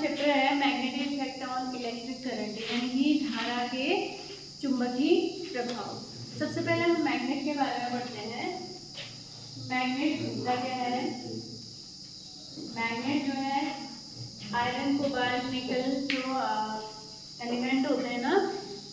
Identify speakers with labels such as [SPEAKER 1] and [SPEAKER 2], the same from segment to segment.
[SPEAKER 1] Chapter है magnetic effect on electric current, यानी कि धारा के चुंबकीय प्रभाव। सबसे पहले हम मैग्नेट के बारे में पढ़ते हैं। मैग्नेट होता क्या है? मैग्नेट जो है आयरन, कोबाल्ट, निकल जो एलिमेंट होते हैं ना,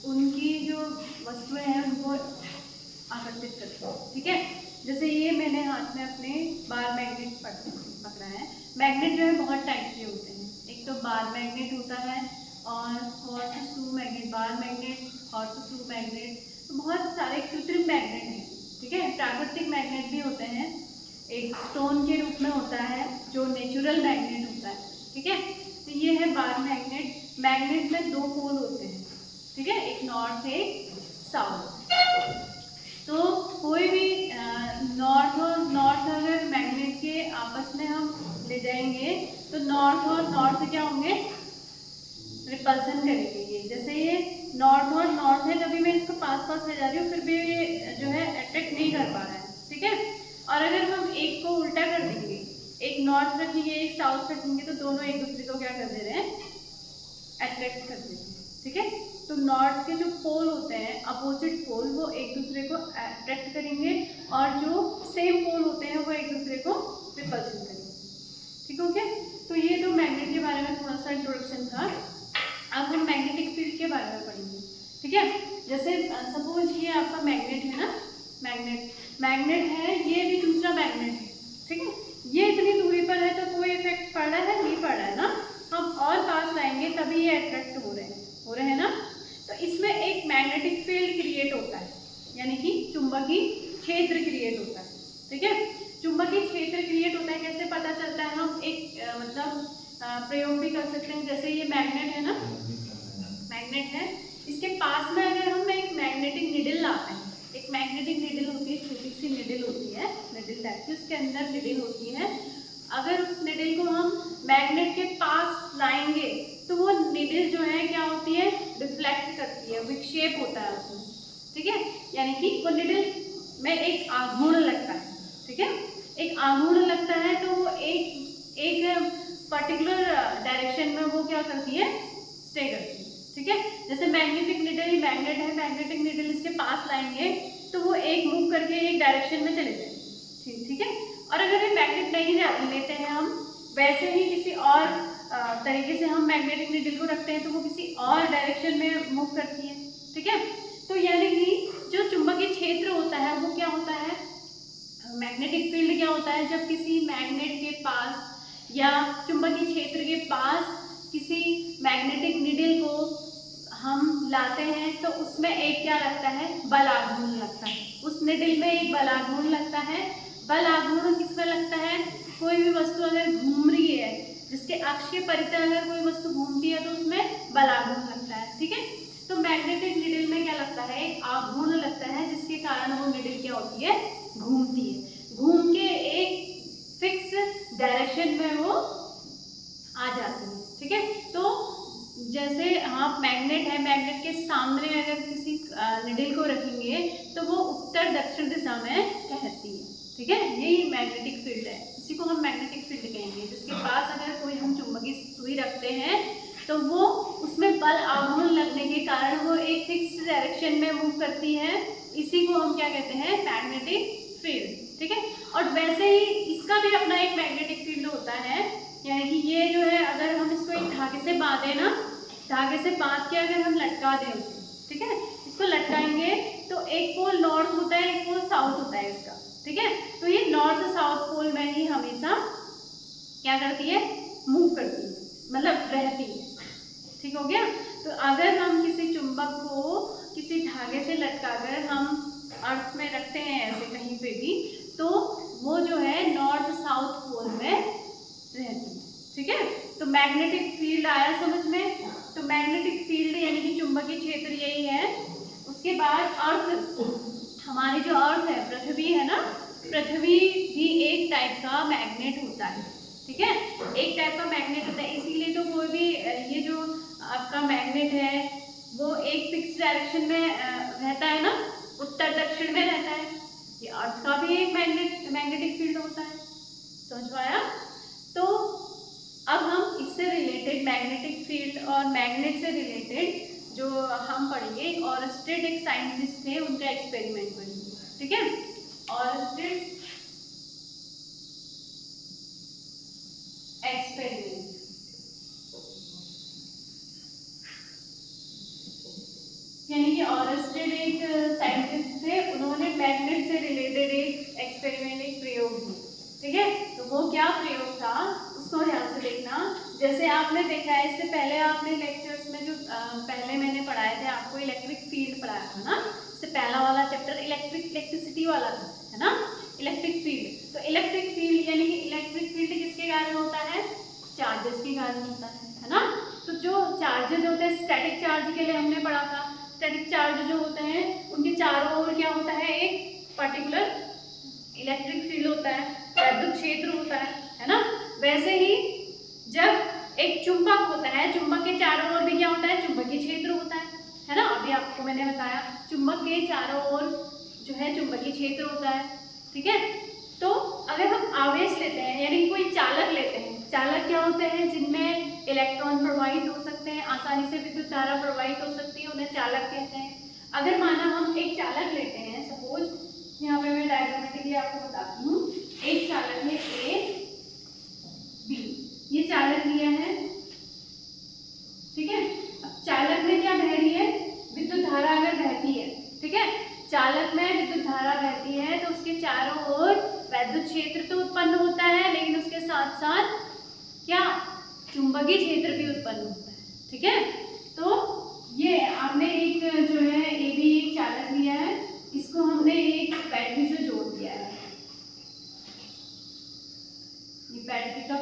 [SPEAKER 1] उनकी जो वस्तुएं हैं उनको आकर्षित करते हैं। ठीक है, जैसे ये मैंने हाथ में अपने बार मैग्नेट पकड़ा है। मैग्नेट जो है बहुत टाइप के होते हैं। एक तो बार मैग्नेट होता है और horse shoe magnet, bar magnet, horse shoe magnet, तो बहुत सारे कृत्रिम मैग्नेट हैं। ठीक है, प्राकृतिक मैग्नेट भी होते हैं, एक स्टोन के रूप में होता है जो नेचुरल मैग्नेट होता है। ठीक है, तो ये है बार मैग्नेट। मैग्नेट में दो पोल होते हैं, ठीक है, एक नॉर्थ एक साउथ। तो कोई भी नॉर्थ और नॉर्थ अगर मैग्नेट के आपस में हम ले जाएंगे तो नॉर्थ और नॉर्थ क्या होंगे? रिपल्सन करेंगे। ये जैसे ये नॉर्थ और नॉर्थ है, कभी मैं इसको पास पास ले जा रही हूँ फिर भी ये जो है अट्रैक्ट नहीं कर पा रहा है। ठीक है, और अगर हम एक को उल्टा कर देंगे, एक नॉर्थ रखेंगे एक साउथ रखेंगे, तो दोनों एक दूसरे को क्या कर दे रहे हैं? अट्रैक्ट कर दे रहे हैं। ठीक है, तो नॉर्थ के जो पोल होते हैं, अपोजिट पोल, वो एक दूसरे को अट्रैक्ट करेंगे और जो सेम पोल होते हैं वो एक दूसरे को रिपल्सन करेंगे। ठीक हो गया? तो ये तो मैग्नेट के बारे में थोड़ा सा इंट्रोडक्शन था। अब हम मैग्नेटिक फील्ड के बारे में पढ़ेंगे। ठीक है, जैसे सपोज ये आपका मैग्नेट है ना, मैग्नेट है, ये भी दूसरा मैग्नेट है। ठीक है, ये इतनी दूरी पर है तो कोई इफेक्ट पड़ रहा है? नहीं पड़ रहा है ना। हम और पास लाएंगे तभी ये अट्रैक्ट हो रहे हैं ना। तो इसमें एक मैग्नेटिक फील्ड क्रिएट होता है, यानी कि चुंबकीय क्षेत्र क्रिएट होता है। ठीक है, चुंबकीय क्षेत्र क्रिएट होता है, कैसे पता चलता है? हम एक प्रयोग भी कर सकते हैं। जैसे ये मैग्नेट है ना, मैग्नेट है, इसके पास में अगर हम एक मैग्नेटिक निडल लाते हैं, एक मैग्नेटिक निडल होती है, छोटी सी निडल होती है, निडल टाइप की, उसके अंदर निडल होती है। अगर उस निडल को हम मैग्नेट के पास लाएंगे तो वो निडल जो है क्या होती है? रिफ्लेक्ट करती है, विक्षेप होता है उसमें। ठीक है, यानी कि वो निडल में एक आघूर्ण लगता है। ठीक है, एक आघूर्ण लगता है तो वो एक पर्टिकुलर डायरेक्शन में वो क्या करती है? स्टे करती है। ठीक है, जैसे मैग्नेटिक निडल ही मैग्नेट है, मैग्नेटिक निडल इसके पास लाएंगे तो वो एक मूव करके एक डायरेक्शन में चले जाएंगे। ठीक है, और अगर ये मैग्नेट नहीं लेते हैं हम, वैसे ही किसी और तरीके से हम मैग्नेटिक निडल को रखते हैं तो वो किसी और डायरेक्शन में मूव करती है। ठीक है, तो यानी कि जो चुंबकीय क्षेत्र होता है वो क्या होता है? मैग्नेटिक फील्ड क्या होता है? जब किसी मैग्नेट के पास या चुंबकीय क्षेत्र के पास किसी मैग्नेटिक निडल को हम लाते हैं तो उसमें एक क्या लगता है? बल आघूर्ण लगता है। उस निडल में एक बल आघूर्ण लगता है। बल आघूर्ण किसमें लगता है? कोई भी वस्तु अगर घूम रही है, जिसके अक्ष के परितः अगर कोई वस्तु घूमती है तो उसमें बल आघूर्ण लगता है। ठीक है, तो मैग्नेटिक निडल में क्या लगता है? एक आघूर्ण लगता है, जिसके कारण वो निडल क्या होती है? घूमती है। घूम के एक फिक्स डायरेक्शन में वो आ जाती है। ठीक है, तो जैसे हाँ मैग्नेट है, मैग्नेट के सामने अगर किसी निडल को रखेंगे तो वो उत्तर दक्षिण दिशा में कहती है। ठीक है, यही मैग्नेटिक फील्ड है, इसी को हम मैग्नेटिक फील्ड कहेंगे। जिसके पास अगर कोई हम चुंबकीय सुई रखते हैं तो वो उसमें बल आघूर्ण लगने के कारण वो एक फिक्स डायरेक्शन में मूव करती है। इसी को हम क्या कहते हैं? Magnetic field. ठीक है, और वैसे ही इसका भी अपना एक मैग्नेटिक फील्ड होता है, यानी कि ये जो है अगर हम इसको एक धागे से बांधे ना, धागे से बांध के अगर हम लटका दें उसे, ठीक है, इसको लटकाएंगे तो एक पोल नॉर्थ होता है, एक पोल साउथ होता है इसका। ठीक है, तो ये नॉर्थ साउथ पोल में ही हमेशा क्या करती है? मूव करती है, मतलब रहती है। ठीक हो गया? तो अगर हम किसी चुंबक को किसी धागे से लटकाकर हम अर्थ में रखते हैं ऐसे कहीं पे भी, तो वो जो है नॉर्थ साउथ पोल में रहती है। ठीक है, तो मैग्नेटिक फील्ड आया समझ में? तो मैग्नेटिक फील्ड यानी कि चुंबकीय क्षेत्र यही है। उसके बाद अर्थ, हमारी जो अर्थ है, पृथ्वी है ना, पृथ्वी भी एक टाइप का मैग्नेट होता है। ठीक है, एक टाइप का मैग्नेट होता है, इसीलिए तो कोई भी ये जो आपका मैग्नेट है वो एक फिक्स डायरेक्शन में रहता है ना, उत्तर दक्षिण में रहता है। ये अर्थ का भी एक मैग्नेटिक फील्ड होता है। समझ पाया? तो अब हम इससे रिलेटेड मैग्नेटिक फील्ड और मैग्नेट से रिलेटेड जो हम पढ़ेंगे, ऑरस्टेड एक साइंटिस्ट थे, उनका एक्सपेरिमेंट पढ़ेंगे, ठीक है। ऑरस्टेड एक्सपेरिमेंट, यानी कि ऑरस्टेड एक साइंटिस्ट थे, उन्होंने मैग्नेट से रिलेटेड एक एक्सपेरिमेंट, एक प्रयोग किया, ठीक है। तो वो क्या प्रयोग था उसको ध्यान से देखना। जैसे आपने देखा है इससे पहले आपने लेक्चर्स में जो पहले मैंने पढ़ाए थे, आपको इलेक्ट्रिक फील्ड पढ़ाया था ना, इससे पहला वाला चैप्टर इलेक्ट्रिसिटी वाला था, है ना, इलेक्ट्रिक फील्ड। तो इलेक्ट्रिक फील्ड यानी कि इलेक्ट्रिक फील्ड किसके कारण होता है, चार्जेस के कारण होता है ना। तो जो चार्जेस होते हैं, स्टैटिक चार्ज के लिए हमने पढ़ा था, स्टैटिक चार्ज जो होते हैं उनके चारों ओर क्या होता है, एक पर्टिकुलर इलेक्ट्रिक फील्ड होता है, विद्युत क्षेत्र होता है ना। वैसे ही जब एक चुंबक होता है, चुंबक के चारों ओर भी क्या होता है, चुंबकीय क्षेत्र होता है ना। अभी आपको मैंने बताया चुंबक के चारों ओर जो है चुंबकीय क्षेत्र होता है, ठीक है। तो अगर हम आवेश लेते हैं यानी कोई चालक लेते हैं, चालक क्या होते हैं, जिनमें इलेक्ट्रॉन प्रवाहित हो सकते हैं, आसानी से विद्युत धारा प्रवाहित हो सकती है, उन्हें चालक कहते हैं। अगर माना हम एक चालक लेते हैं, सपोज यहाँ पे मैं डायग्रामेटिकली आपको बताती हूँ, एक चालक है ए बी, ये चालक लिया है, ठीक है। अब चालक में क्या बह रही है, विद्युत धारा अगर बहती है, ठीक है, चालक में विद्युत धारा बहती है तो उसके चारों ओर वैद्युत क्षेत्र तो उत्पन्न होता है, लेकिन उसके साथ साथ क्या, चुंबकीय क्षेत्र भी उत्पन्न होता है, ठीक है। तो ये आपने एक जो है ए बी एक चालक लिया है, इसको हमने एक बैटरी से जोड़ दिया है, ये बैटरी का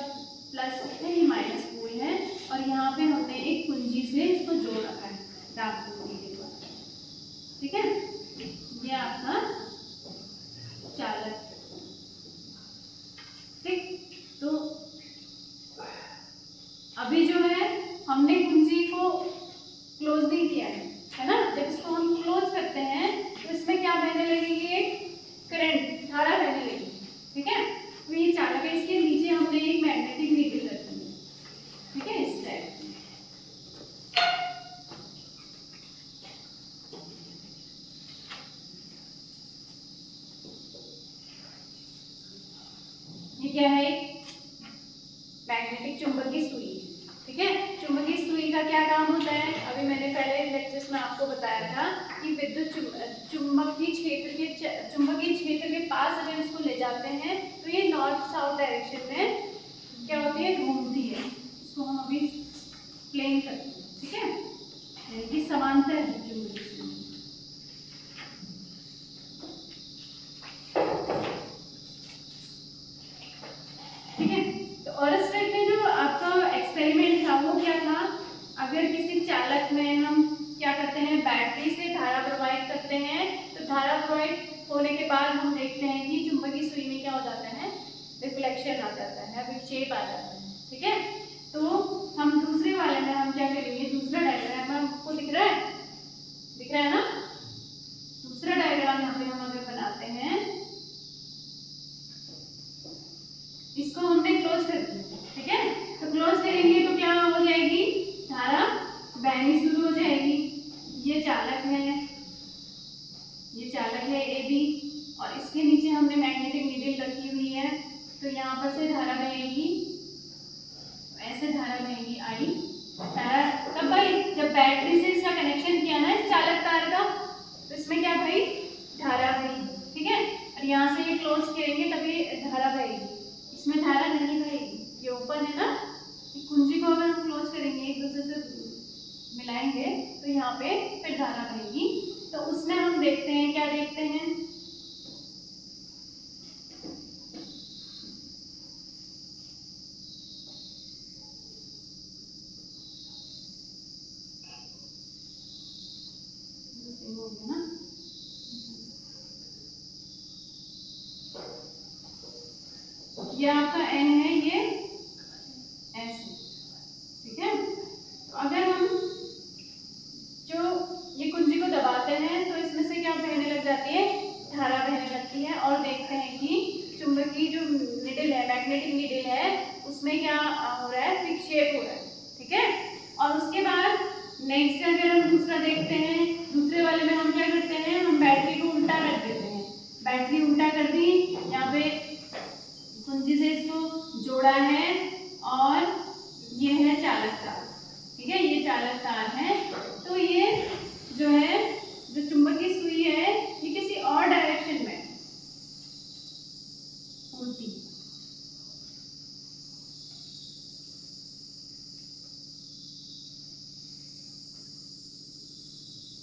[SPEAKER 1] प्लस है, ये माइनस पोल है, और यहाँ पे हमने एक कुंजी से इसको जोड़ रखा है दाब कुंजी के द्वारा, ठीक है। ये आपका चालक, ठीक। तो अभी जो है हमने कुंजी को क्लोज नहीं किया है ना, जब इसको हम क्लोज करते हैं तो इसमें क्या बहने लगेगी, एक करंट धारा बहने लगेगी, ठीक है। तो ये चालक है, इसके नीचे हमने एक मैग्नेटिक नीडल रखी है, ठीक है, इस टाइप। ये क्या है, मैग्नेटिक चुंबकीय सुई, ठीक है। चुंबकीय सुई का क्या काम होता है, अभी मैंने पहले लेक्चर्स में आपको बताया था कि विद्युत चुंबकीय क्षेत्र के पास अगर इसको ले जाते हैं तो ये नॉर्थ साउथ डायरेक्शन में क्या होती है, घूमती है। इसको हम अभी प्लेन करते हैं, ठीक है, यानी कि समांतर है चुंबकीय सुई, ठीक है। तो ऑरस्टेड में जो आपका एक्सपेरिमेंट था वो क्या था, अगर किसी चालक में हम क्या करते हैं, बैटरी से धारा प्रवाहित करते हैं, तो धारा प्रवाहित होने के बाद हम देखते हैं कि चुंबकीय सुई में क्या हो जाता है, रिफ्लेक्शन आ जाता है, विक्षेप आ जाता है, ठीक है। तो हम दूसरे वाले में हम क्या करेंगे, दूसरा डायग्राम आपको दिख रहा है ना, दूसरा डायग्राम यहाँ पे हम अगर बनाते हैं, इसको हमने क्लोज कर दिया, ठीक है। तो क्लोज करेंगे तो क्या हो जाएगी, धारा बहनी शुरू हो जाएगी। ये चालक है ए बी, और इसके नीचे हमने मैग्नेटिक नीडल रखी हुई है, तो यहाँ पर से धारा बहेगी, ऐसे धारा बहेगी आई, धारा कब भाई, जब बैटरी से इसका कनेक्शन किया ना इस चालक तार का, तो इसमें क्या भाई, धारा बहेगी, ठीक है। और यहाँ से ये क्लोज करेंगे तभी धारा बहेगी, इसमें धारा नहीं बहेगी, ये ओपन है ना, कुंजी को अगर हम क्लोज करेंगे, एक दूसरे से मिलाएंगे तो यहाँ पे फिर धारा बहेगी। तो उसमें हम देखते हैं, क्या देखते हैं, हो गया ना, ये आपका एन है, ये एस है, ठीक है। तो अगर हम जो ये कुंजी को दबाते हैं तो इसमें से क्या बहने लग जाती है, धारा बहने लगती है, और देखते हैं कि चुंबकीय जो निडल है, मैग्नेटिक निडल है, उसमें क्या हो रहा है, विक्षेप हो रहा है, ठीक है। और उसके बाद नेक्स्ट अगर हम दूसरा देखते हैं, दूसरे वाले में हम क्या करते हैं, हम बैटरी को उल्टा रख देते हैं, बैटरी उल्टा कर दी, यहाँ पे कुंजी से इसको जोड़ा है और ये है चालक तार, ठीक है, ये चालक तार है। तो ये जो है, जो चुंबकीय सुई है, ये किसी और डायरेक्शन में उल्टी,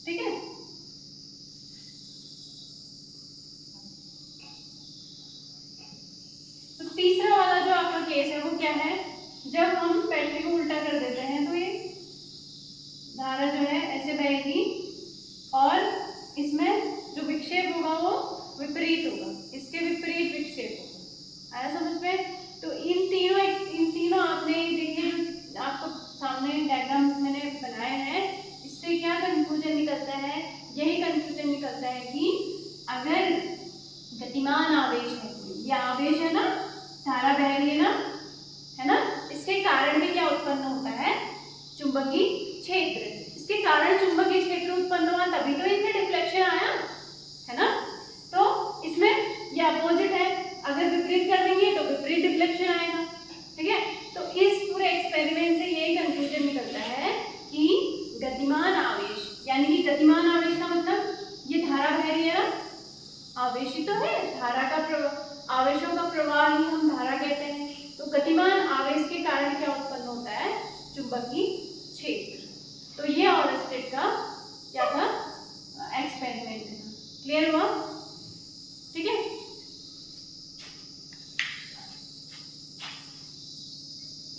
[SPEAKER 1] ठीक है। तो तीसरा वाला जो आपका केस है वो क्या है, जब हम बैटरी को उल्टा कर देते हैं तो ये धारा जो है ऐसे बहेगी और इसमें जो विक्षेप होगा वो विपरीत होगा, इसके विपरीत विक्षेप होगा। आया समझ में? तो इन तीनों आपने देखिए, जो आपको सामने डायग्राम मैंने बनाए हैं, इससे क्या कंक्लूजन निकलता है, यही कंक्लूजन निकलता है कि अगर गतिमान आवेश है, ये आवेश है ना, धारा बह रही है ना, इसके कारण भी क्या उत्पन्न होता है, चुंबकीय क्षेत्र। इसके कारण चुंबकीय क्षेत्र उत्पन्न हुआ, तभी तो इसमें डिफ्लेक्शन आया, है ना। तो इसमें ये अपोजिट है, अगर विपरीत कर देंगे तो विपरीत डिफ्लेक्शन आएगा, ठीक है। तो इस पूरे एक्सपेरिमेंट से यही कंक्लूजन निकलता है कि गतिमान आवेश, यानी कि गतिमान आवेश का मतलब ये धारा बह रही है ना, आवेश ही तो है, धारा का आवेशों का प्रवाह ही हम